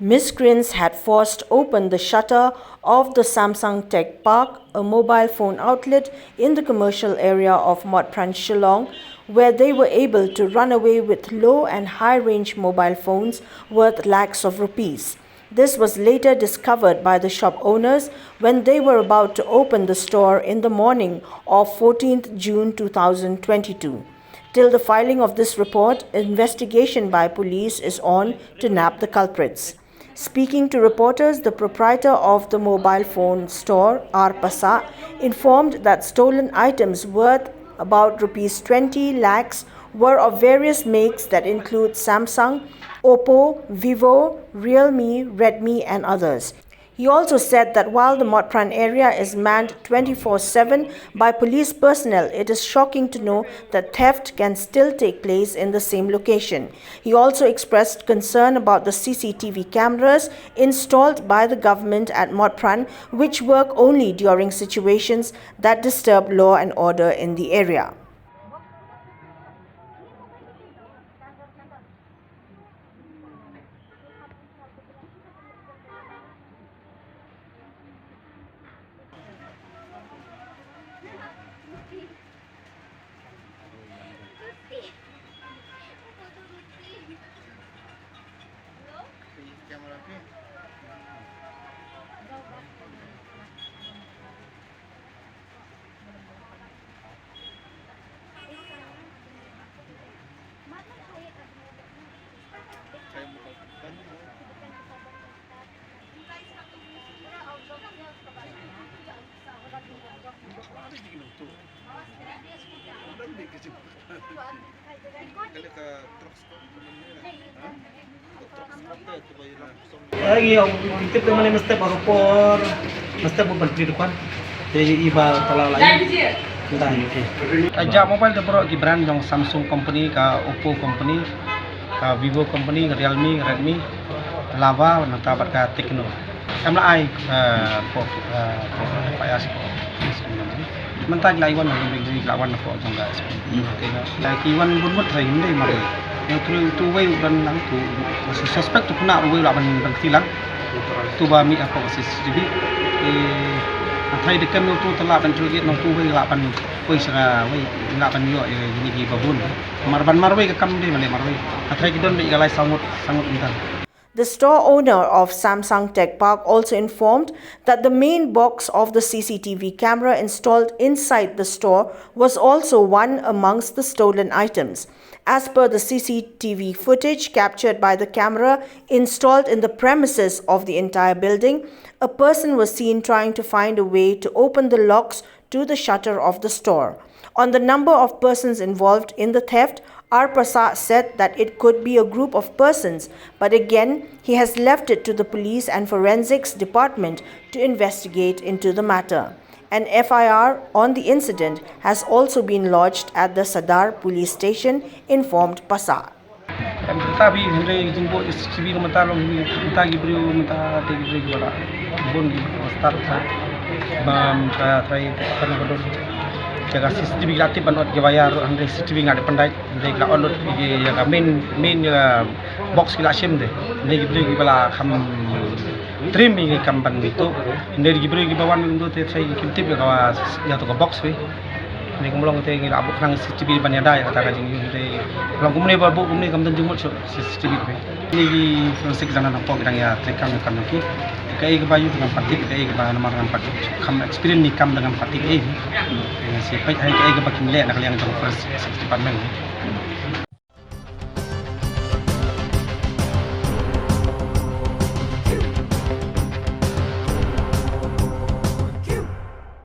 Miscreants had forced open the shutter of the Samsung Tech Park, a mobile phone outlet in the commercial area of Motphran, Shillong, where they were able to run away with low and high-range mobile phones worth lakhs of rupees. This was later discovered by the shop owners when they were about to open the store in the morning of 14th June 2022. Till the filing of this report, investigation by police is on to nab the culprits. Speaking to reporters, the proprietor of the mobile phone store, R. Pasa, informed that stolen items worth about rupees 20 lakhs were of various makes that include Samsung, Oppo, Vivo, Realme, Redmi and others. He also said that while the Mothphran area is manned 24/7 by police personnel, it is shocking to know that theft can still take place in the same location. He also expressed concern about the CCTV cameras installed by the government at Mothphran, which work only during situations that disturb law and order in the area. Lagi yang titip teman yang mesti barupor, mesti bukan di depan. Jadi iba telah lain. Entah ini. Aja mobile depan di brand yang Samsung company, ka Oppo company, ka Vivo company, ka Realme, Redmi, Lava, nanti ka Tecno. Kami ai payas. Mentang laiwan yang bagi lawan apa jangka seperti itu. Lagi iwan bunut saya ini mari. Yang tu way dan lang tu suspect tu kena way lawan bertilang. Tu ba mi apa CCTV. Thai dekat tu telah dan juga nang tu way lawan way sana way lawan yo ini ki babun. Marban marway ke kam dia malay marway. Thai kita don galai sangat intan. The store owner of Samsung Tech Park also informed that the main box of the CCTV camera installed inside the store was also one amongst the stolen items. As per the CCTV footage captured by the camera installed in the premises of the entire building, a person was seen trying to find a way to open the locks to the shutter of the store. On the number of persons involved in the theft, R. Prasad said that it could be a group of persons, but again, he has left it to the police and forensics department to investigate into the matter. An FIR on the incident has also been lodged at the Sadar police station, informed Pasa. Tapi hendak jumpa CCTV mata long mata gibru mata gibru gora bon gibru start bam try kan kodon jaga CCTV gratis banot gawaya hendak CCTV ngade pandai hendak la onot jaga main box kila sim de hendak gibru gibala kham trim ini kampan itu hendak gibru gibawan untuk try kimtip gawa jatuh ke box we. Ni kumulong te ngi abuk nang CCTV banyada ya kata kajing te long kumne babu kumne kam tan jumot CCTV pe ni forensic jana nang pok dang ya tekam kan ki kai ke bayu dengan patik kai ke bahan marang patik kam experience ni kam dengan patik si pai hai kai ke bakin le nak liang jong forensic department